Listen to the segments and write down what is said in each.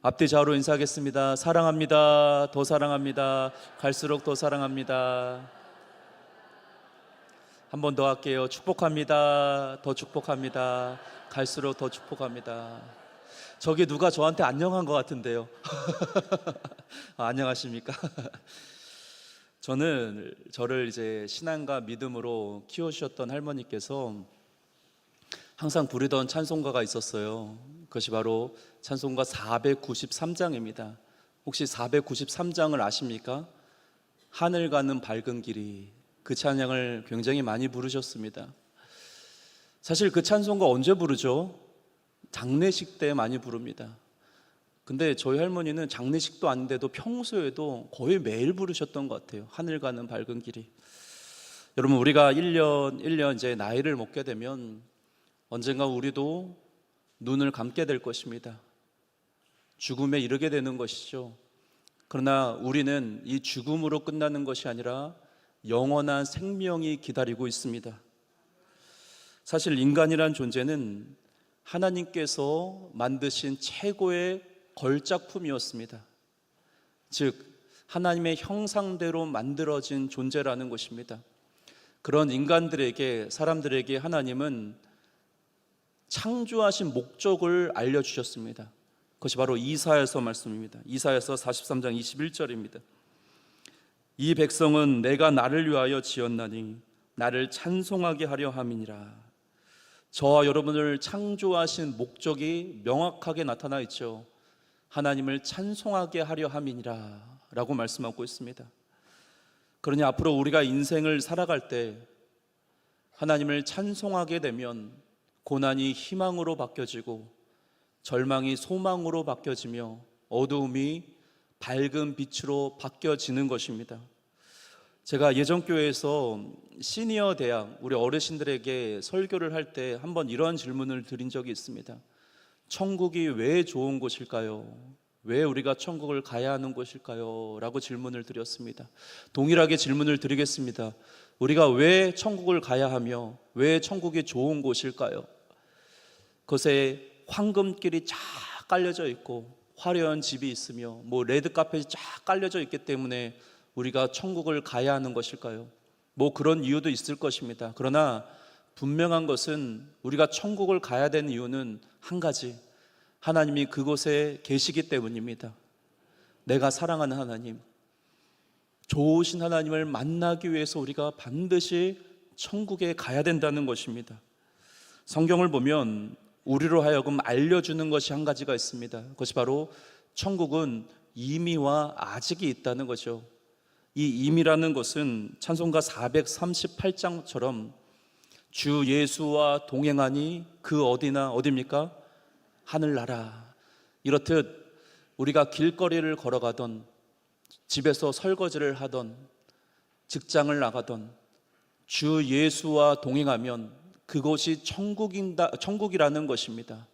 앞뒤 좌우로 인사하겠습니다. 사랑합니다. 더 사랑합니다. 갈수록 더 사랑합니다. 한 번 더 할게요. 축복합니다. 더 축복합니다. 갈수록 더 축복합니다. 저기 누가 저한테 안녕한 것 같은데요. 안녕하십니까? 저를 이제 신앙과 믿음으로 키워주셨던 할머니께서 항상 부르던 찬송가가 있었어요. 그것이 바로 찬송가 493장입니다. 혹시 493장을 아십니까? 하늘 가는 밝은 길이, 그 찬양을 굉장히 많이 부르셨습니다. 사실 그 찬송가 언제 부르죠? 장례식 때 많이 부릅니다. 근데 저희 할머니는 장례식도 아닌데도 평소에도 거의 매일 부르셨던 것 같아요. 하늘 가는 밝은 길이. 여러분, 우리가 1년 이제 나이를 먹게 되면 언젠가 우리도 눈을 감게 될 것입니다. 죽음에 이르게 되는 것이죠. 그러나 우리는 이 죽음으로 끝나는 것이 아니라 영원한 생명이 기다리고 있습니다. 사실 인간이란 존재는 하나님께서 만드신 최고의 걸작품이었습니다. 즉 하나님의 형상대로 만들어진 존재라는 것입니다. 그런 인간들에게, 사람들에게 하나님은 창조하신 목적을 알려주셨습니다. 그것이 바로 이사야서 말씀입니다. 이사야서 43장 21절입니다. 이 백성은 내가 나를 위하여 지었나니 나를 찬송하게 하려 함이니라. 저와 여러분을 창조하신 목적이 명확하게 나타나 있죠. 하나님을 찬송하게 하려 함이니라 라고 말씀하고 있습니다. 그러니 앞으로 우리가 인생을 살아갈 때 하나님을 찬송하게 되면 고난이 희망으로 바뀌어지고 절망이 소망으로 바뀌어지며 어두움이 밝은 빛으로 바뀌어지는 것입니다. 제가 예전 교회에서 시니어 대학 우리 어르신들에게 설교를 할 때 한번 이런 질문을 드린 적이 있습니다. 천국이 왜 좋은 곳일까요? 왜 우리가 천국을 가야 하는 곳일까요? 라고 질문을 드렸습니다. 동일하게 질문을 드리겠습니다. 우리가 왜 천국을 가야 하며 왜 천국이 좋은 곳일까요? 그것에 황금길이 쫙 깔려져 있고 화려한 집이 있으며 레드카펫이 쫙 깔려져 있기 때문에 우리가 천국을 가야 하는 것일까요? 그런 이유도 있을 것입니다. 그러나 분명한 것은 우리가 천국을 가야 되는 이유는 한 가지, 하나님이 그곳에 계시기 때문입니다. 내가 사랑하는 하나님, 좋으신 하나님을 만나기 위해서 우리가 반드시 천국에 가야 된다는 것입니다. 성경을 보면 우리로 하여금 알려주는 것이 한 가지가 있습니다. 그것이 바로 천국은 임의와 아직이 있다는 거죠. 이 임의라는 것은 찬송가 438장처럼 주 예수와 동행하니 그 어디입니까? 하늘나라. 이렇듯 우리가 길거리를 걸어가던, 집에서 설거지를 하던, 직장을 나가던 주 예수와 동행하면 그곳이 천국이라는 것입니다.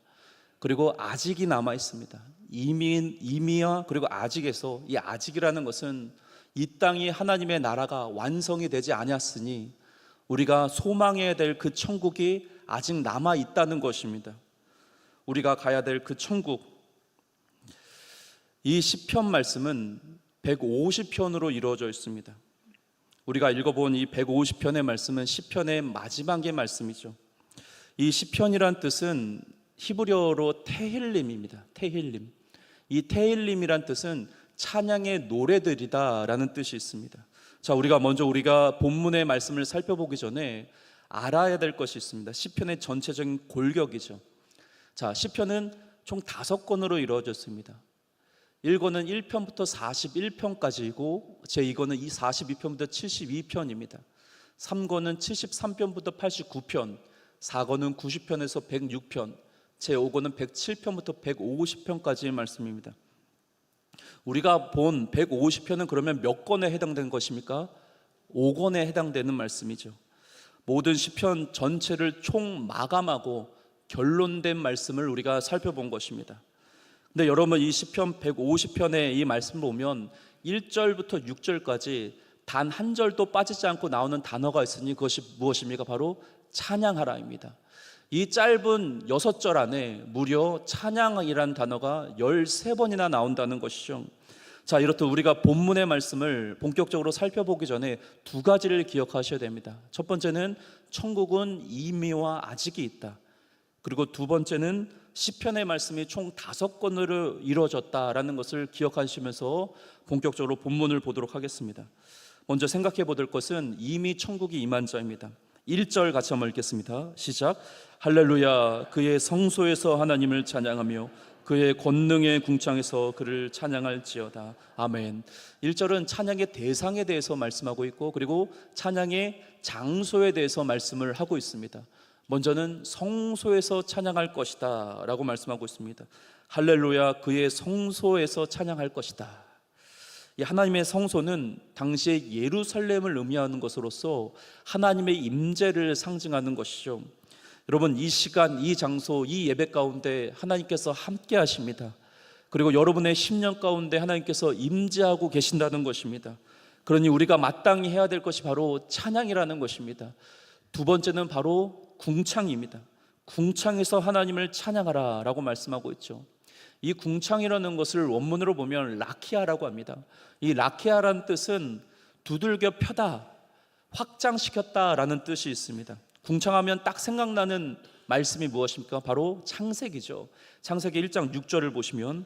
그리고 아직이 남아 있습니다. 임의와 그리고 아직에서, 이 아직이라는 것은 이 땅이 하나님의 나라가 완성이 되지 않았으니 우리가 소망해야 될 그 천국이 아직 남아 있다는 것입니다. 우리가 가야 될 그 천국, 이 시편 말씀은 150편으로 이루어져 있습니다. 우리가 읽어본 이 150편의 말씀은 시편의 마지막의 말씀이죠. 이 시편이란 뜻은 히브리어로 테힐림입니다. 테힐림. 이 테힐림이란 뜻은 찬양의 노래들이다 라는 뜻이 있습니다. 자, 우리가 본문의 말씀을 살펴보기 전에 알아야 될 것이 있습니다. 시편의 전체적인 골격이죠. 자, 시편은 총 5권으로 이루어졌습니다. 1권은 1편부터 41편까지이고 제2권은 42편부터 72편입니다. 3권은 73편부터 89편, 4권은 90편에서 106편, 제5권은 107편부터 150편까지의 말씀입니다. 우리가 본 150편은 그러면 몇 권에 해당되는 것입니까? 5권에 해당되는 말씀이죠. 모든 시편 전체를 총 마감하고 결론된 말씀을 우리가 살펴본 것입니다. 근데 여러분, 이 시편 150편의 이 말씀 보면 1절부터 6절까지 단 한 절도 빠지지 않고 나오는 단어가 있으니 그것이 무엇입니까? 바로 찬양하라입니다. 이 짧은 6절 안에 무려 찬양이라는 단어가 13번이나 나온다는 것이죠. 자, 이렇듯 우리가 본문의 말씀을 본격적으로 살펴보기 전에 두 가지를 기억하셔야 됩니다. 첫 번째는 천국은 이미와 아직이 있다. 그리고 두 번째는 시편의 말씀이 총 5권으로 이루어졌다라는 것을 기억하시면서 본격적으로 본문을 보도록 하겠습니다. 먼저 생각해 볼 것은 이미 천국이 임한 자입니다. 1절 같이 한번 읽겠습니다. 시작. 할렐루야, 그의 성소에서 하나님을 찬양하며 그의 권능의 궁창에서 그를 찬양할지어다. 아멘. 1절은 찬양의 대상에 대해서 말씀하고 있고, 그리고 찬양의 장소에 대해서 말씀을 하고 있습니다. 먼저는 성소에서 찬양할 것이다 라고 말씀하고 있습니다. 할렐루야, 그의 성소에서 찬양할 것이다. 이 하나님의 성소는 당시에 예루살렘을 의미하는 것으로서 하나님의 임재를 상징하는 것이죠. 여러분, 이 시간, 이 장소, 이 예배 가운데 하나님께서 함께 하십니다. 그리고 여러분의 10년 가운데 하나님께서 임재하고 계신다는 것입니다. 그러니 우리가 마땅히 해야 될 것이 바로 찬양이라는 것입니다. 두 번째는 바로 궁창입니다. 궁창에서 하나님을 찬양하라 라고 말씀하고 있죠. 이 궁창이라는 것을 원문으로 보면 라키아라고 합니다. 이 라키아라는 뜻은 두들겨 펴다, 확장시켰다라는 뜻이 있습니다. 궁창하면 딱 생각나는 말씀이 무엇입니까? 바로 창세기죠. 창세기 1장 6절을 보시면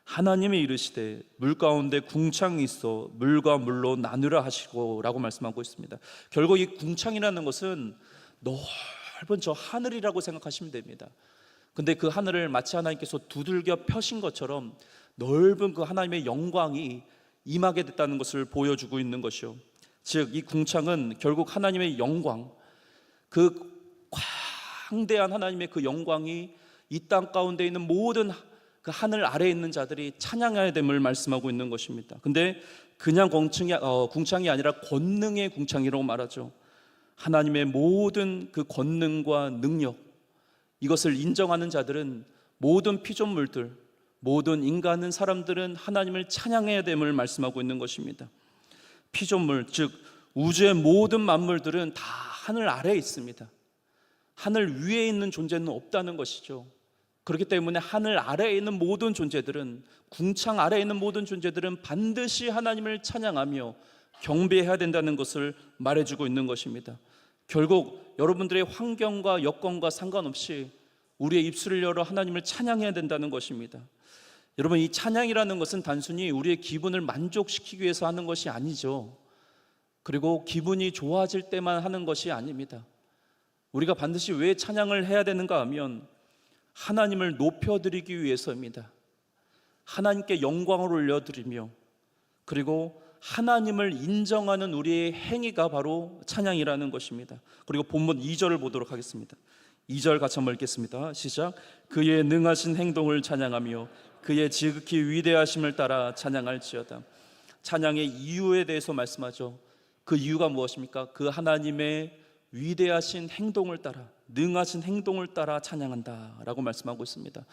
하나님이 이르시되 물 가운데 궁창이 있어 물과 물로 나누라 하시고 라고 말씀하고 있습니다. 결국 이 궁창이라는 것은 넓은 저 하늘이라고 생각하시면 됩니다. 근데 그 하늘을 마치 하나님께서 두들겨 펴신 것처럼 넓은 그 하나님의 영광이 임하게 됐다는 것을 보여주고 있는 것이요. 즉, 이 궁창은 결국 하나님의 영광, 그 광대한 하나님의 그 영광이 이 땅 가운데 있는 모든 그 하늘 아래에 있는 자들이 찬양해야 됨을 말씀하고 있는 것입니다. 근데 그냥 궁창이 아니라 권능의 궁창이라고 말하죠. 하나님의 모든 그 권능과 능력, 이것을 인정하는 자들은 모든 피조물들, 모든 인간은 사람들은 하나님을 찬양해야 됨을 말씀하고 있는 것입니다. 피조물, 즉 우주의 모든 만물들은 다 하늘 아래에 있습니다. 하늘 위에 있는 존재는 없다는 것이죠. 그렇기 때문에 하늘 아래에 있는 모든 존재들은, 궁창 아래에 있는 모든 존재들은 반드시 하나님을 찬양하며 경배해야 된다는 것을 말해주고 있는 것입니다. 결국 여러분들의 환경과 여건과 상관없이 우리의 입술을 열어 하나님을 찬양해야 된다는 것입니다. 여러분, 이 찬양이라는 것은 단순히 우리의 기분을 만족시키기 위해서 하는 것이 아니죠. 그리고 기분이 좋아질 때만 하는 것이 아닙니다. 우리가 반드시 왜 찬양을 해야 되는가 하면 하나님을 높여드리기 위해서입니다. 하나님께 영광을 올려드리며, 그리고 하나님을 인정하는 우리의 행위가 바로 찬양이라는 것입니다. 그리고 본문 2절을 보도록 하겠습니다. 2절 같이 한번 읽겠습니다. 시작. 그의 능하신 행동을 찬양하며 그의 지극히 위대하심을 따라 찬양할지어다. 찬양의 이유에 대해서 말씀하죠. 그 이유가 무엇입니까? 그 하나님의 위대하신 행동을 따라, 능하신 행동을 따라 찬양한다 라고 말씀하고 있습니다.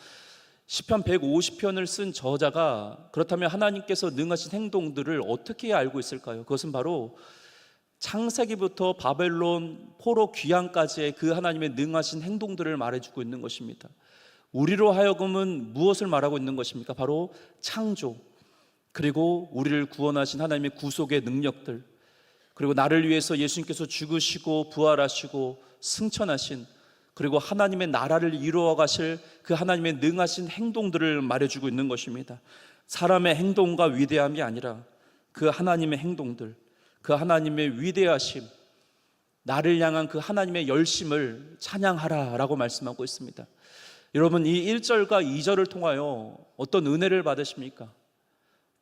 시편 150편을 쓴 저자가 그렇다면 하나님께서 능하신 행동들을 어떻게 알고 있을까요? 그것은 바로 창세기부터 바벨론 포로 귀환까지의 그 하나님의 능하신 행동들을 말해주고 있는 것입니다. 우리로 하여금은 무엇을 말하고 있는 것입니까? 바로 창조, 그리고 우리를 구원하신 하나님의 구속의 능력들, 그리고 나를 위해서 예수님께서 죽으시고 부활하시고 승천하신, 그리고 하나님의 나라를 이루어 가실 그 하나님의 능하신 행동들을 말해주고 있는 것입니다. 사람의 행동과 위대함이 아니라 그 하나님의 행동들, 그 하나님의 위대하심, 나를 향한 그 하나님의 열심을 찬양하라 라고 말씀하고 있습니다. 여러분, 이 1절과 2절을 통하여 어떤 은혜를 받으십니까?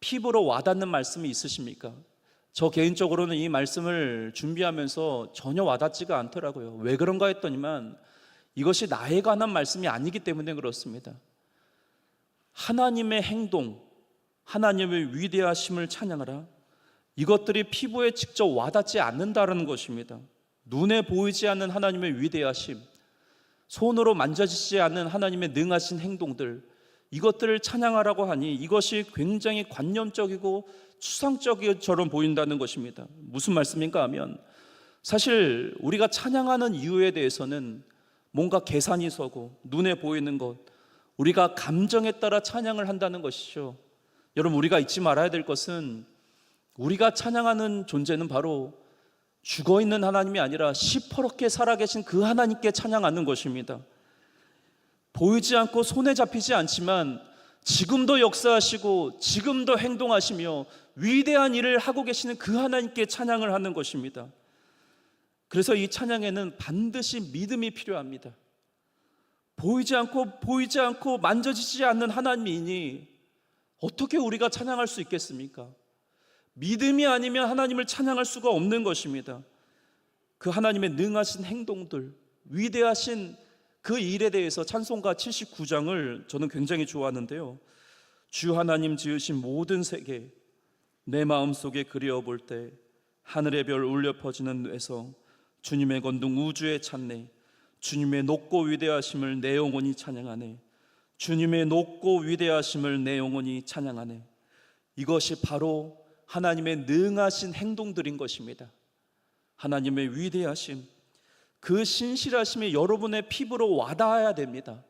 피부로 와닿는 말씀이 있으십니까? 저 개인적으로는 이 말씀을 준비하면서 전혀 와닿지가 않더라고요. 왜 그런가 했더니만 이것이 나에 관한 말씀이 아니기 때문에 그렇습니다. 하나님의 행동, 하나님의 위대하심을 찬양하라, 이것들이 피부에 직접 와닿지 않는다는 것입니다. 눈에 보이지 않는 하나님의 위대하심, 손으로 만져지지 않는 하나님의 능하신 행동들, 이것들을 찬양하라고 하니 이것이 굉장히 관념적이고 추상적처럼 보인다는 것입니다. 무슨 말씀인가 하면 사실 우리가 찬양하는 이유에 대해서는 뭔가 계산이 서고 눈에 보이는 것, 우리가 감정에 따라 찬양을 한다는 것이죠. 여러분, 우리가 잊지 말아야 될 것은 우리가 찬양하는 존재는 바로 죽어있는 하나님이 아니라 시퍼렇게 살아계신 그 하나님께 찬양하는 것입니다. 보이지 않고 손에 잡히지 않지만 지금도 역사하시고 지금도 행동하시며 위대한 일을 하고 계시는 그 하나님께 찬양을 하는 것입니다. 그래서 이 찬양에는 반드시 믿음이 필요합니다. 보이지 않고 만져지지 않는 하나님이니 어떻게 우리가 찬양할 수 있겠습니까? 믿음이 아니면 하나님을 찬양할 수가 없는 것입니다. 그 하나님의 능하신 행동들, 위대하신 그 일에 대해서 찬송가 79장을 저는 굉장히 좋아하는데요. 주 하나님 지으신 모든 세계, 내 마음속에 그리워볼 때 하늘의 별 울려 퍼지는 뇌성, 주님의 건둥 우주에 찬네. 주님의 높고 위대하심을 내 영혼이 찬양하네. 주님의 높고 위대하심을 내 영혼이 찬양하네. 이것이 바로 하나님의 능하신 행동들인 것입니다. 하나님의 위대하심, 그 신실하심이 여러분의 피부로 와닿아야 됩니다.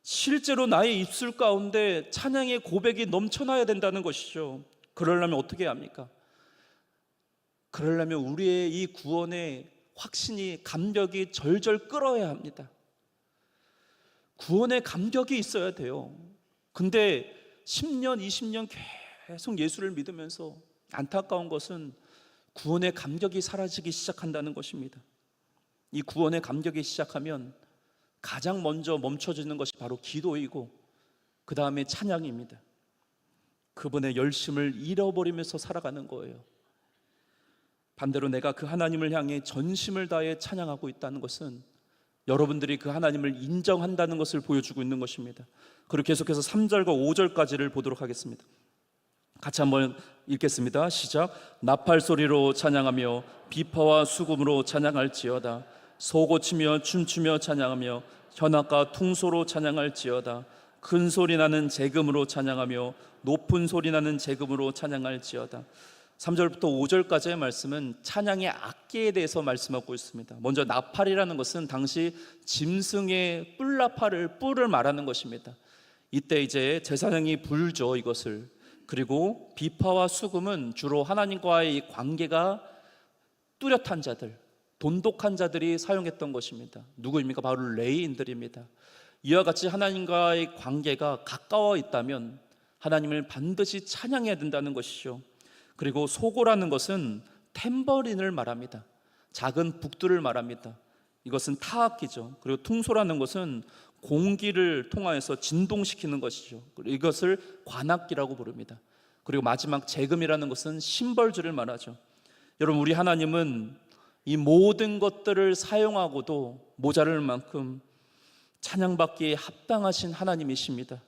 실제로 나의 입술 가운데 찬양의 고백이 넘쳐나야 된다는 것이죠. 그러려면 어떻게 합니까? 그러려면 우리의 이 구원의 확신이, 감격이 절절 끓어야 합니다. 구원의 감격이 있어야 돼요. 근데 10년, 20년 계속 예수를 믿으면서 안타까운 것은 구원의 감격이 사라지기 시작한다는 것입니다. 이 구원의 감격이 시작하면 가장 먼저 멈춰지는 것이 바로 기도이고 그 다음에 찬양입니다. 그분의 열심을 잃어버리면서 살아가는 거예요. 반대로 내가 그 하나님을 향해 전심을 다해 찬양하고 있다는 것은 여러분들이 그 하나님을 인정한다는 것을 보여주고 있는 것입니다. 그리고 계속해서 3절과 5절까지를 보도록 하겠습니다. 같이 한번 읽겠습니다. 시작. 나팔 소리로 찬양하며 비파와 수금으로 찬양할지어다. 소고치며 춤추며 찬양하며 현악과 퉁소로 찬양할지어다. 큰 소리 나는 재금으로 찬양하며 높은 소리 나는 재금으로 찬양할지어다. 3절부터 5절까지의 말씀은 찬양의 악기에 대해서 말씀하고 있습니다. 먼저 나팔이라는 것은 당시 짐승의 뿔을 말하는 것입니다. 이때 이제 제사장이 불죠, 이것을. 그리고 비파와 수금은 주로 하나님과의 이 관계가 뚜렷한 자들, 돈독한 자들이 사용했던 것입니다. 누구입니까? 바로 레위인들입니다. 이와 같이 하나님과의 관계가 가까워 있다면 하나님을 반드시 찬양해야 된다는 것이죠. 그리고 소고라는 것은 탬버린을 말합니다. 작은 북두를 말합니다. 이것은 타악기죠. 그리고 퉁소라는 것은 공기를 통하여서 진동시키는 것이죠. 이것을 관악기라고 부릅니다. 그리고 마지막 재금이라는 것은 심벌주를 말하죠. 여러분, 우리 하나님은 이 모든 것들을 사용하고도 모자랄 만큼 찬양받기에 합당하신 하나님이십니다.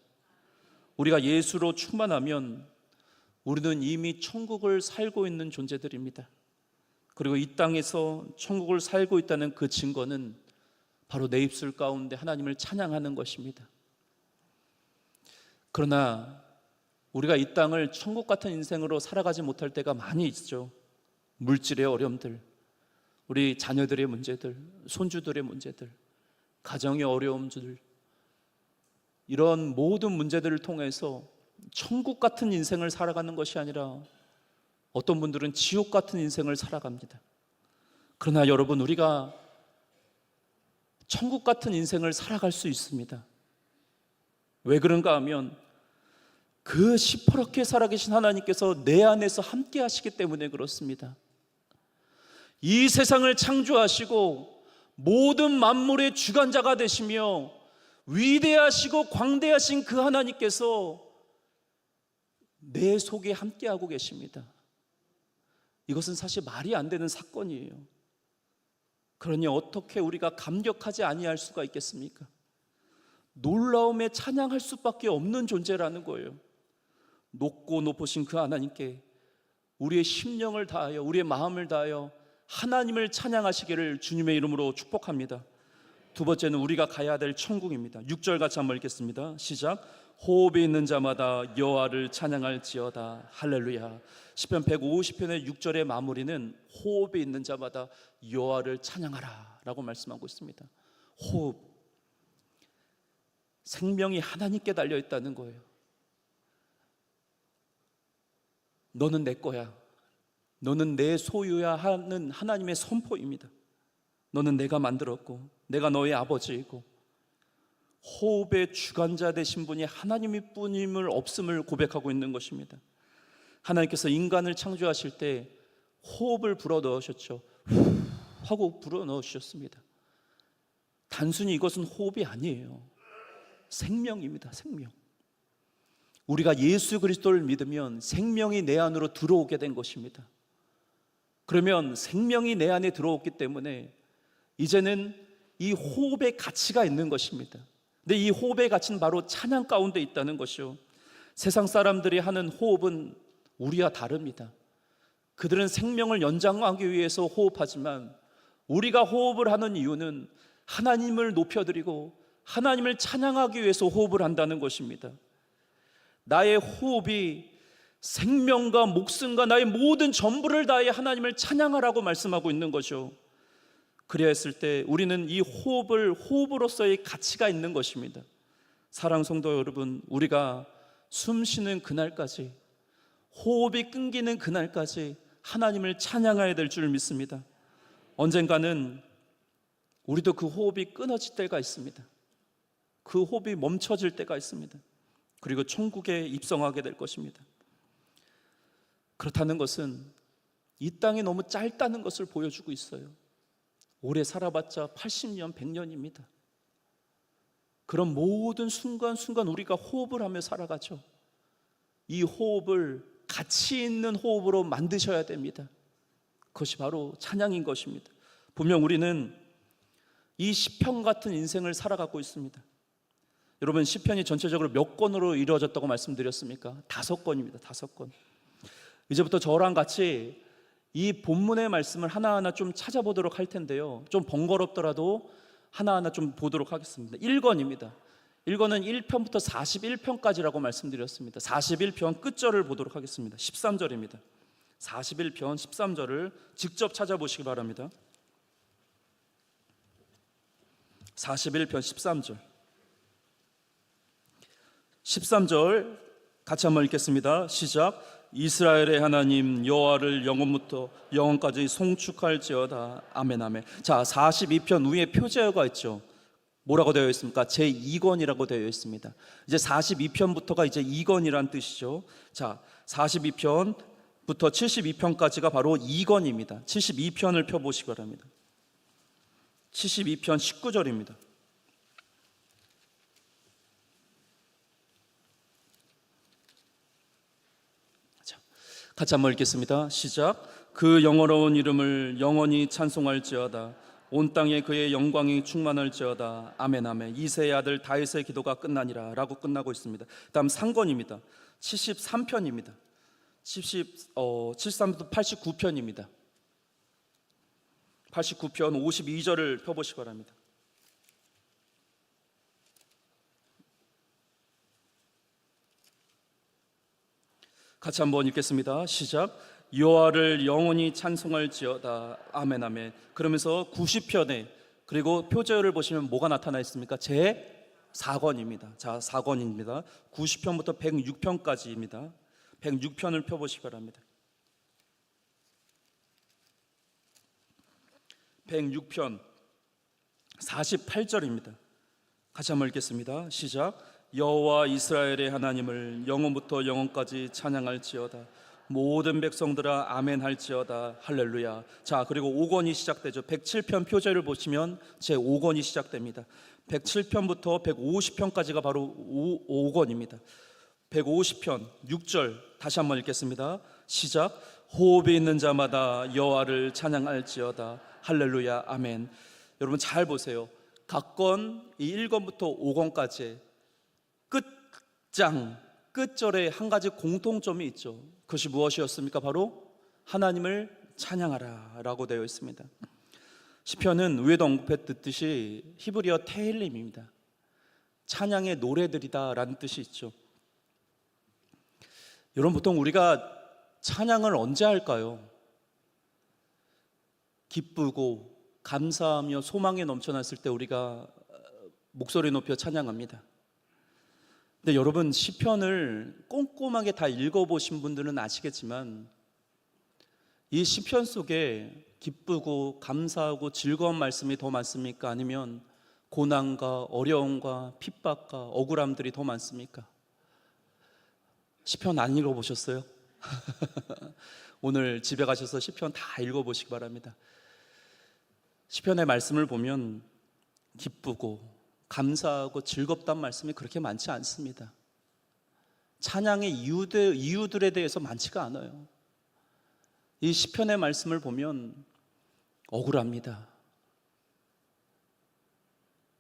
우리가 예수로 충만하면 우리는 이미 천국을 살고 있는 존재들입니다. 그리고 이 땅에서 천국을 살고 있다는 그 증거는 바로 내 입술 가운데 하나님을 찬양하는 것입니다. 그러나 우리가 이 땅을 천국 같은 인생으로 살아가지 못할 때가 많이 있죠. 물질의 어려움들, 우리 자녀들의 문제들, 손주들의 문제들, 가정의 어려움들, 이런 모든 문제들을 통해서 천국 같은 인생을 살아가는 것이 아니라 어떤 분들은 지옥 같은 인생을 살아갑니다. 그러나 여러분, 우리가 천국 같은 인생을 살아갈 수 있습니다. 왜 그런가 하면 그 시퍼렇게 살아계신 하나님께서 내 안에서 함께 하시기 때문에 그렇습니다. 이 세상을 창조하시고 모든 만물의 주관자가 되시며 위대하시고 광대하신 그 하나님께서 내 속에 함께하고 계십니다. 이것은 사실 말이 안 되는 사건이에요. 그러니 어떻게 우리가 감격하지 아니할 수가 있겠습니까? 놀라움에 찬양할 수밖에 없는 존재라는 거예요. 높고 높으신 그 하나님께 우리의 심령을 다하여, 우리의 마음을 다하여 하나님을 찬양하시기를 주님의 이름으로 축복합니다. 두 번째는 우리가 가야 될 천국입니다. 6절 같이 한번 읽겠습니다. 시작. 호흡이 있는 자마다 여호와를 찬양할지어다. 할렐루야. 시편 150편의 6절의 마무리는 호흡이 있는 자마다 여호와를 찬양하라 라고 말씀하고 있습니다. 호흡. 생명이 하나님께 달려 있다는 거예요. 너는 내 거야, 너는 내 소유야 하는 하나님의 선포입니다. 너는 내가 만들었고 내가 너의 아버지이고 호흡의 주관자 되신 분이 하나님일 뿐임을 없음을 고백하고 있는 것입니다. 하나님께서 인간을 창조하실 때 호흡을 불어넣으셨죠. 후 하고 불어넣으셨습니다. 단순히 이것은 호흡이 아니에요. 생명입니다. 생명. 우리가 예수 그리스도를 믿으면 생명이 내 안으로 들어오게 된 것입니다. 그러면 생명이 내 안에 들어왔기 때문에 이제는 이 호흡의 가치가 있는 것입니다. 근데 이 호흡의 가치는 바로 찬양 가운데 있다는 것이요. 세상 사람들이 하는 호흡은 우리와 다릅니다. 그들은 생명을 연장하기 위해서 호흡하지만 우리가 호흡을 하는 이유는 하나님을 높여드리고 하나님을 찬양하기 위해서 호흡을 한다는 것입니다. 나의 호흡이 생명과 목숨과 나의 모든 전부를 다해 하나님을 찬양하라고 말씀하고 있는 거죠. 그래야 했을 때 우리는 이 호흡을 호흡으로서의 가치가 있는 것입니다. 사랑 성도 여러분, 우리가 숨 쉬는 그날까지, 호흡이 끊기는 그날까지 하나님을 찬양해야 될 줄 믿습니다. 언젠가는 우리도 그 호흡이 끊어질 때가 있습니다. 그 호흡이 멈춰질 때가 있습니다. 그리고 천국에 입성하게 될 것입니다. 그렇다는 것은 이 땅이 너무 짧다는 것을 보여주고 있어요. 오래 살아봤자 80년, 100년입니다. 그런 모든 순간순간 우리가 호흡을 하며 살아가죠. 이 호흡을 가치 있는 호흡으로 만드셔야 됩니다. 그것이 바로 찬양인 것입니다. 분명 우리는 이 시편 같은 인생을 살아가고 있습니다. 여러분, 시편이 전체적으로 몇 권으로 이루어졌다고 말씀드렸습니까? 5권입니다. 5권. 이제부터 저랑 같이 이 본문의 말씀을 하나하나 좀 찾아보도록 할 텐데요, 좀 번거롭더라도 하나하나 좀 보도록 하겠습니다. 1권입니다. 1권은 1편부터 41편까지라고 말씀드렸습니다. 41편 끝절을 보도록 하겠습니다. 13절입니다. 41편 13절을 직접 찾아보시기 바랍니다. 41편 13절 13절 같이 한번 읽겠습니다. 시작. 이스라엘의 하나님 여호와를 영원부터 영원까지 송축할지어다. 아멘 아멘. 자, 42편 위에 표제어가 있죠. 뭐라고 되어 있습니까? 제2권이라고 되어 있습니다. 이제 42편부터가 이제 2권이란 뜻이죠. 자, 42편부터 72편까지가 바로 2권입니다. 72편을 펴보시기 바랍니다. 72편 19절입니다. 같이 한번 읽겠습니다. 시작. 그 영어로운 이름을 영원히 찬송할지어다. 온 땅에 그의 영광이 충만할지어다. 아멘 아멘. 이새의 아들 다윗의 기도가 끝나니라 라고 끝나고 있습니다. 다음 상권입니다. 73편입니다. 73부터 89편입니다. 89편 52절을 펴보시기 바랍니다. 같이 한번 읽겠습니다. 시작. 여호와를 영원히 찬송할지어다. 아멘 아멘. 그러면서 90편에 그리고 표제어를 보시면 뭐가 나타나 있습니까? 제 4권입니다. 자, 4권입니다. 90편부터 106편까지입니다. 106편을 펴보시기 바랍니다. 106편 48절입니다. 같이 한번 읽겠습니다. 시작. 여호와 이스라엘의 하나님을 영원부터 영원까지 찬양할지어다. 모든 백성들아 아멘 할지어다. 할렐루야. 자, 그리고 5권이 시작되죠. 107편 표제를 보시면 제 5권이 시작됩니다. 107편부터 150편까지가 바로 5권입니다. 150편 6절 다시 한번 읽겠습니다. 시작. 호흡이 있는 자마다 여호와를 찬양할지어다. 할렐루야. 아멘. 여러분 잘 보세요. 각 권 이 1권부터 5권까지 끝장, 끝절에 한 가지 공통점이 있죠. 그것이 무엇이었습니까? 바로 하나님을 찬양하라 라고 되어 있습니다. 시편은 위에도 언급했듯이 히브리어 테힐림입니다. 찬양의 노래들이다 라는 뜻이 있죠. 여러분, 보통 우리가 찬양을 언제 할까요? 기쁘고 감사하며 소망에 넘쳐났을 때 우리가 목소리 높여 찬양합니다. 근데 여러분, 시편을 꼼꼼하게 다 읽어보신 분들은 아시겠지만 이 시편 속에 기쁘고 감사하고 즐거운 말씀이 더 많습니까? 아니면 고난과 어려움과 핍박과 억울함들이 더 많습니까? 시편 안 읽어보셨어요? 오늘 집에 가셔서 시편 다 읽어보시기 바랍니다. 시편의 말씀을 보면 기쁘고 감사하고 즐겁단 말씀이 그렇게 많지 않습니다. 찬양의 이유들에 대해서 많지가 않아요. 이 시편의 말씀을 보면 억울합니다.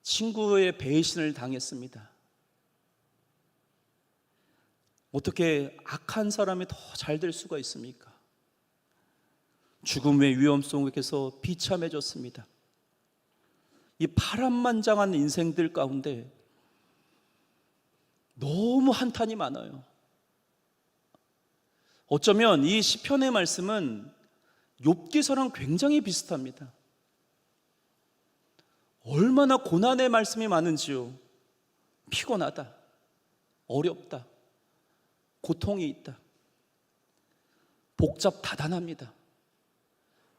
친구의 배신을 당했습니다. 어떻게 악한 사람이 더 잘 될 수가 있습니까? 죽음의 위험 속에서 비참해졌습니다. 이 파란만장한 인생들 가운데 너무 한탄이 많아요. 어쩌면 이 시편의 말씀은 욥기서랑 굉장히 비슷합니다. 얼마나 고난의 말씀이 많은지요. 피곤하다, 어렵다, 고통이 있다, 복잡다단합니다.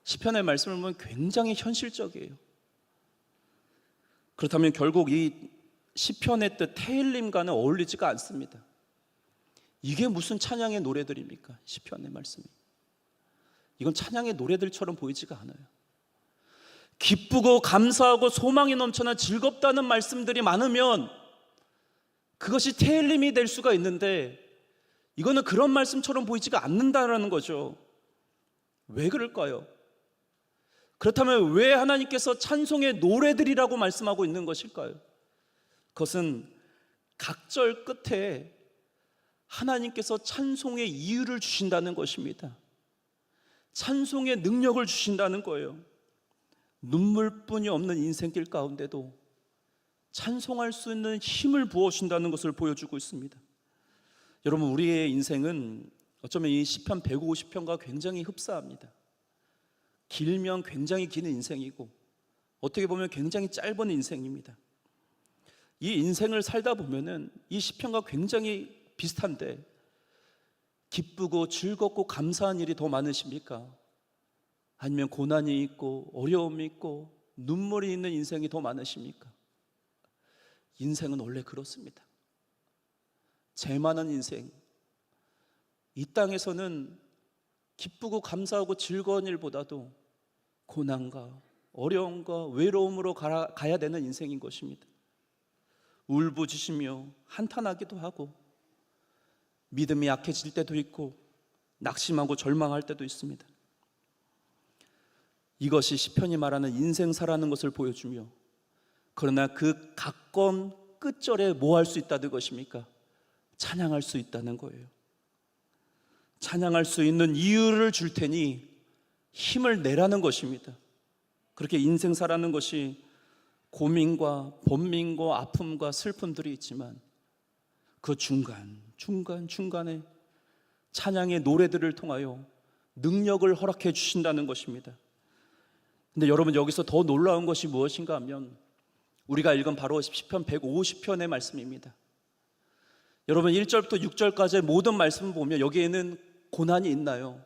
시편의 말씀을 보면 굉장히 현실적이에요. 그렇다면 결국 이 시편의 뜻 테일림과는 어울리지가 않습니다. 이게 무슨 찬양의 노래들입니까? 시편의 말씀이. 이건 찬양의 노래들처럼 보이지가 않아요. 기쁘고 감사하고 소망이 넘쳐나 즐겁다는 말씀들이 많으면 그것이 테일림이 될 수가 있는데 이거는 그런 말씀처럼 보이지가 않는다는 거죠. 왜 그럴까요? 그렇다면 왜 하나님께서 찬송의 노래들이라고 말씀하고 있는 것일까요? 그것은 각절 끝에 하나님께서 찬송의 이유를 주신다는 것입니다. 찬송의 능력을 주신다는 거예요. 눈물뿐이 없는 인생길 가운데도 찬송할 수 있는 힘을 부어준다는 것을 보여주고 있습니다. 여러분, 우리의 인생은 어쩌면 이 시편 150편과 굉장히 흡사합니다. 길면 굉장히 긴 인생이고 어떻게 보면 굉장히 짧은 인생입니다. 이 인생을 살다 보면은 이 시편과 굉장히 비슷한데 기쁘고 즐겁고 감사한 일이 더 많으십니까? 아니면 고난이 있고 어려움이 있고 눈물이 있는 인생이 더 많으십니까? 인생은 원래 그렇습니다. 죄 많은 인생, 이 땅에서는 기쁘고 감사하고 즐거운 일보다도 고난과 어려움과 외로움으로 가야 되는 인생인 것입니다. 울부짖으며 한탄하기도 하고 믿음이 약해질 때도 있고 낙심하고 절망할 때도 있습니다. 이것이 시편이 말하는 인생사라는 것을 보여주며, 그러나 그 가까운 끝절에 뭐 할 수 있다는 것입니까? 찬양할 수 있다는 거예요. 찬양할 수 있는 이유를 줄 테니 힘을 내라는 것입니다. 그렇게 인생사라는 것이 고민과 번민과 아픔과 슬픔들이 있지만 그 중간에 찬양의 노래들을 통하여 능력을 허락해 주신다는 것입니다. 근데 여러분, 여기서 더 놀라운 것이 무엇인가 하면 우리가 읽은 바로 시편 150편의 말씀입니다. 여러분, 1절부터 6절까지의 모든 말씀을 보면 여기에는 고난이 있나요?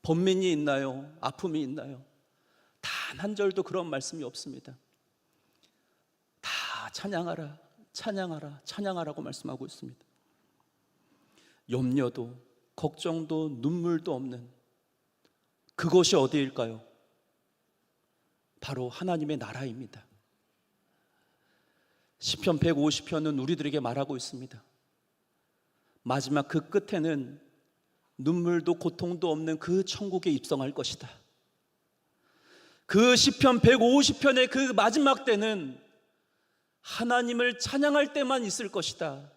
번민이 있나요? 아픔이 있나요? 단 한 절도 그런 말씀이 없습니다. 다 찬양하라, 찬양하라, 찬양하라고 말씀하고 있습니다. 염려도 걱정도 눈물도 없는 그것이 어디일까요? 바로 하나님의 나라입니다. 시편 150편은 우리들에게 말하고 있습니다. 마지막 그 끝에는 눈물도 고통도 없는 그 천국에 입성할 것이다. 그 시편 150편의 그 마지막 때는 하나님을 찬양할 때만 있을 것이다.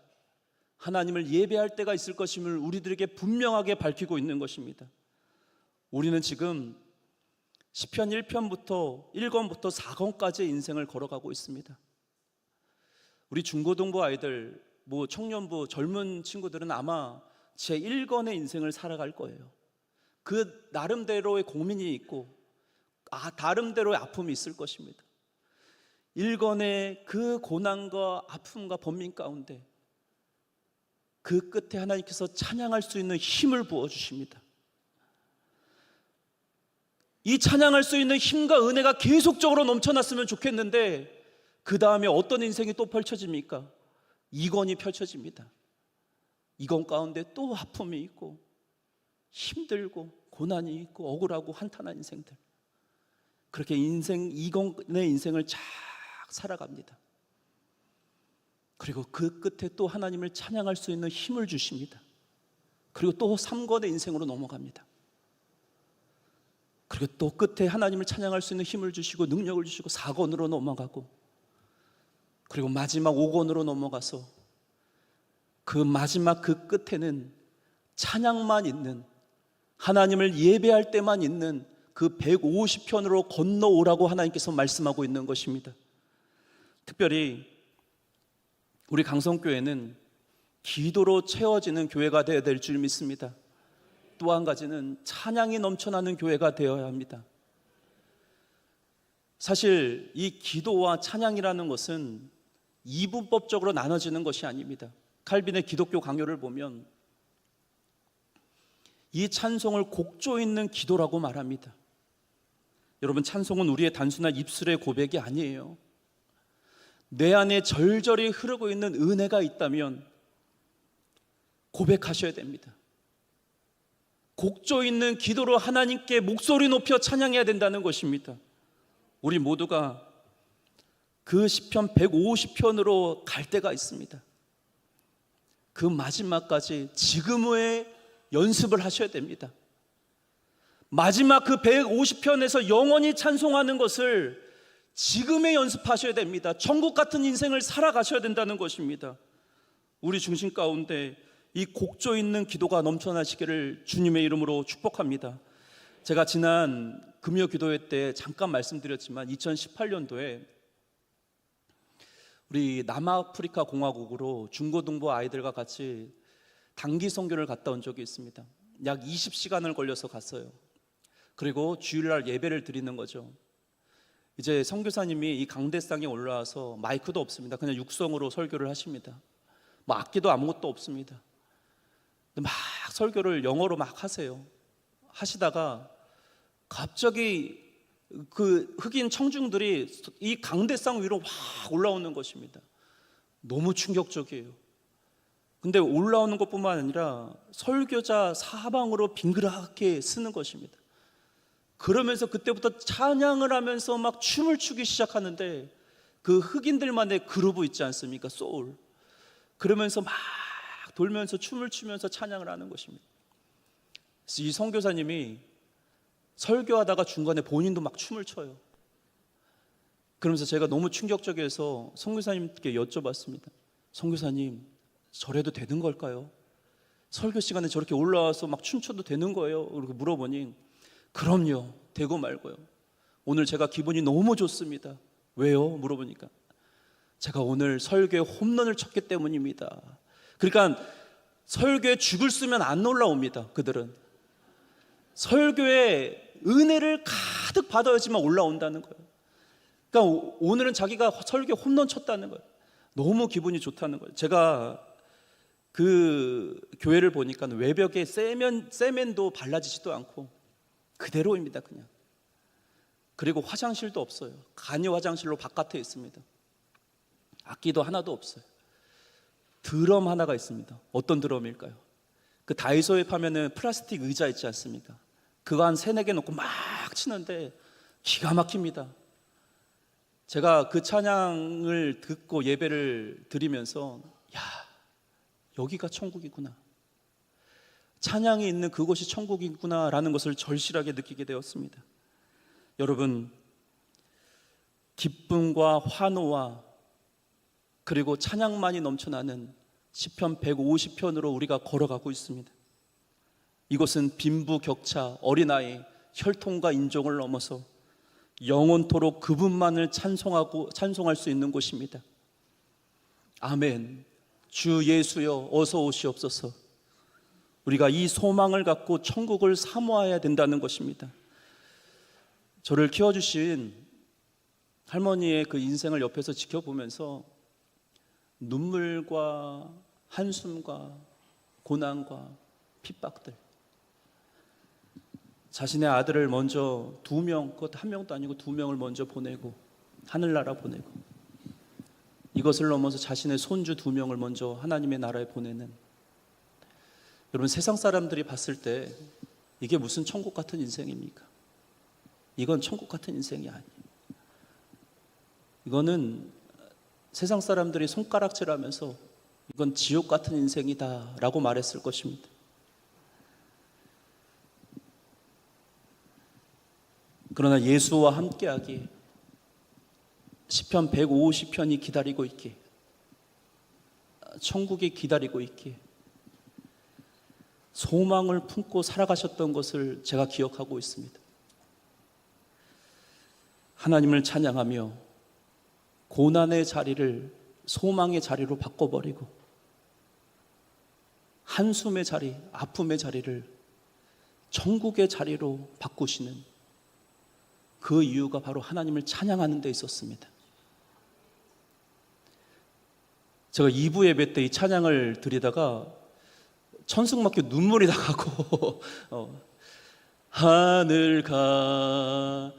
하나님을 예배할 때가 있을 것임을 우리들에게 분명하게 밝히고 있는 것입니다. 우리는 지금 시편 1편부터 1권부터 4권까지의 인생을 걸어가고 있습니다. 우리 중고등부 아이들, 청년부 젊은 친구들은 아마 제 1권의 인생을 살아갈 거예요. 그 나름대로의 고민이 있고 나름대로의 아픔이 있을 것입니다. 일건의 그 고난과 아픔과 번민 가운데 그 끝에 하나님께서 찬양할 수 있는 힘을 부어주십니다. 이 찬양할 수 있는 힘과 은혜가 계속적으로 넘쳐났으면 좋겠는데 그 다음에 어떤 인생이 또 펼쳐집니까? 이건이 펼쳐집니다. 이건 가운데 또 아픔이 있고 힘들고 고난이 있고 억울하고 한탄한 인생들, 그렇게 이건의 인생을 쫙 살아갑니다. 그리고 그 끝에 또 하나님을 찬양할 수 있는 힘을 주십니다. 그리고 또 3건의 인생으로 넘어갑니다. 그리고 또 끝에 하나님을 찬양할 수 있는 힘을 주시고 능력을 주시고 4건으로 넘어가고, 그리고 마지막 5건으로 넘어가서 그 마지막 그 끝에는 찬양만 있는, 하나님을 예배할 때만 있는 그 150편으로 건너오라고 하나님께서 말씀하고 있는 것입니다. 특별히 우리 강성교회는 기도로 채워지는 교회가 되어야 될 줄 믿습니다. 또 한 가지는 찬양이 넘쳐나는 교회가 되어야 합니다. 사실 이 기도와 찬양이라는 것은 이분법적으로 나눠지는 것이 아닙니다. 칼빈의 기독교 강요를 보면 이 찬송을 곡조 있는 기도라고 말합니다. 여러분, 찬송은 우리의 단순한 입술의 고백이 아니에요. 내 안에 절절히 흐르고 있는 은혜가 있다면 고백하셔야 됩니다. 곡조 있는 기도로 하나님께 목소리 높여 찬양해야 된다는 것입니다. 우리 모두가 그 시편 150편으로 갈 때가 있습니다. 그 마지막까지 지금의 연습을 하셔야 됩니다. 마지막 그 150편에서 영원히 찬송하는 것을 지금에 연습하셔야 됩니다. 천국 같은 인생을 살아가셔야 된다는 것입니다. 우리 중심 가운데 이 곡조 있는 기도가 넘쳐나시기를 주님의 이름으로 축복합니다. 제가 지난 금요 기도회 때 잠깐 말씀드렸지만 2018년도에 우리 남아프리카 공화국으로 중고등부 아이들과 같이 단기 선교를 갔다 온 적이 있습니다. 약 20시간을 걸려서 갔어요. 그리고 주일날 예배를 드리는 거죠. 이제 선교사님이 이 강대상에 올라와서 마이크도 없습니다. 그냥 육성으로 설교를 하십니다. 뭐 악기도 아무것도 없습니다. 막 설교를 영어로 막 하세요. 하시다가 갑자기 그 흑인 청중들이 이 강대상 위로 확 올라오는 것입니다. 너무 충격적이에요. 근데 올라오는 것뿐만 아니라 설교자 사방으로 빙그랗게 쓰는 것입니다. 그러면서 그때부터 찬양을 하면서 막 춤을 추기 시작하는데, 그 흑인들만의 그루브 있지 않습니까? 소울. 그러면서 막 돌면서 춤을 추면서 찬양을 하는 것입니다. 그래서 이 선교사님이 설교하다가 중간에 본인도 막 춤을 춰요. 그러면서 제가 너무 충격적이어서 선교사님께 여쭤봤습니다. 선교사님, 저래도 되는 걸까요? 설교 시간에 저렇게 올라와서 막 춤춰도 되는 거예요? 이렇게 물어보니, 그럼요, 되고 말고요. 오늘 제가 기분이 너무 좋습니다. 왜요? 물어보니까, 제가 오늘 설교에 홈런을 쳤기 때문입니다. 그러니까 설교에 죽을 쓰면 안 올라옵니다. 그들은 설교에 은혜를 가득 받아야지만 올라온다는 거예요. 그러니까 오늘은 자기가 설교에 홈런 쳤다는 거예요. 너무 기분이 좋다는 거예요. 제가 그 교회를 보니까 외벽에 세면도 발라지지도 않고 그대로입니다. 그냥. 그리고 화장실도 없어요. 간이 화장실로 바깥에 있습니다. 악기도 하나도 없어요. 드럼 하나가 있습니다. 어떤 드럼일까요? 그 다이소에 파면은 플라스틱 의자 있지 않습니까? 그거 한 3-4개 놓고 막 치는데 기가 막힙니다. 제가 그 찬양을 듣고 예배를 드리면서, 야, 여기가 천국이구나, 찬양이 있는 그곳이 천국이구나 라는 것을 절실하게 느끼게 되었습니다. 여러분, 기쁨과 환호와 그리고 찬양만이 넘쳐나는 시편 150편으로 우리가 걸어가고 있습니다. 이것은 빈부격차, 어린아이, 혈통과 인종을 넘어서 영원토록 그분만을 찬송할 수 있는 곳입니다. 아멘. 주 예수여 어서 오시옵소서. 우리가 이 소망을 갖고 천국을 사모해야 된다는 것입니다. 저를 키워주신 할머니의 그 인생을 옆에서 지켜보면서 눈물과 한숨과 고난과 핍박들, 자신의 아들을 먼저 2명, 그것도 1명도 아니고 2명을 먼저 보내고 하늘나라 보내고, 이것을 넘어서 자신의 손주 2명을 먼저 하나님의 나라에 보내는, 여러분 세상 사람들이 봤을 때 이게 무슨 천국 같은 인생입니까? 이건 천국 같은 인생이 아니에요. 이거는 세상 사람들이 손가락질하면서 이건 지옥 같은 인생이다 라고 말했을 것입니다. 그러나 예수와 함께하기에 시편 150편이 기다리고 있기에, 천국이 기다리고 있기에 소망을 품고 살아가셨던 것을 제가 기억하고 있습니다. 하나님을 찬양하며 고난의 자리를 소망의 자리로 바꿔버리고 한숨의 자리, 아픔의 자리를 천국의 자리로 바꾸시는 그 이유가 바로 하나님을 찬양하는 데 있었습니다. 제가 2부 예배 때 이 찬양을 드리다가 천승맞게 눈물이 나가고 하늘 가는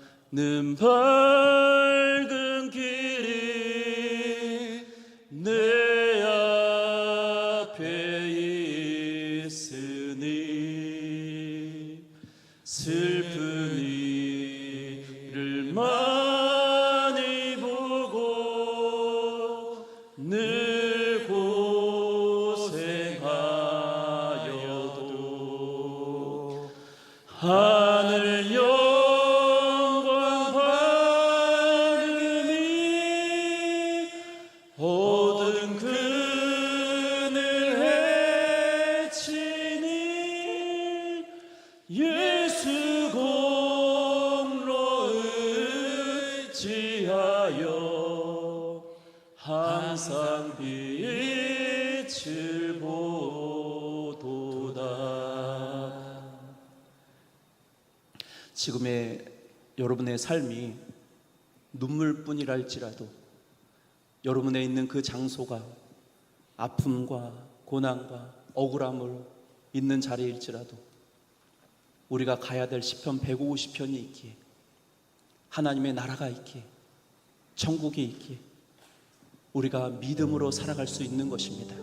밝은 길이 내 앞에 있으니 슬픈 이를 많이 보고 늘 고생하여도 하늘 영광 밝음이 모든 그늘 헤치니 예수 공로 의지하여 항상 빛을 보도다. 지금의 여러분의 삶이 눈물뿐이랄지라도, 여러분의 있는 그 장소가 아픔과 고난과 억울함으로 있는 자리일지라도, 우리가 가야 될 시편 150편이 있기에, 하나님의 나라가 있기에, 천국이 있기에 우리가 믿음으로 살아갈 수 있는 것입니다.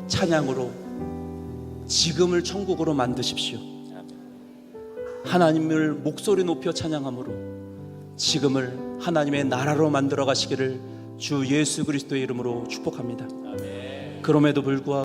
찬양으로 지금을 천국으로 만드십시오. 하나님을 목소리 높여 찬양함으로 지금을 하나님의 나라로 만들어 가시기를 주 예수 그리스도의 이름으로 축복합니다. 그럼에도 불구하고